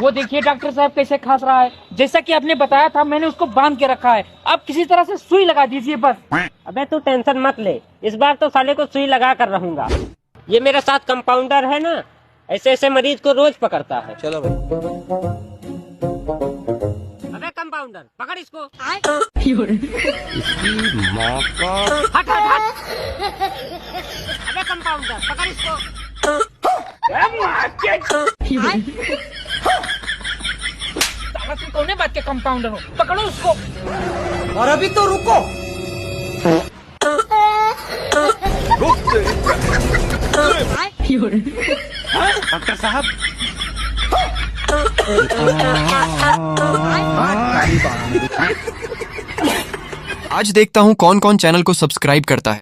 वो देखिए डॉक्टर साहब कैसे खांस रहा है। जैसा कि आपने बताया था मैंने उसको बांध के रखा है। अब किसी तरह से सुई लगा दीजिए बस। अबे तू टेंशन मत ले, इस बार तो साले को सुई लगा कर रहूंगा। ये मेरे साथ कंपाउंडर है ना, ऐसे ऐसे मरीज को रोज पकड़ता है। चलो भाई। अबे कंपाउंडर पकड़ इसको। हट हट हट। अबे कंपाउंडर पकड़ इसको। साला तुम कौन बात के कंपाउंडर हो? पकड़ो उसको। और अभी तो रुको। डॉक्टर साहब आज देखता हूँ कौन कौन चैनल को सब्सक्राइब करता है।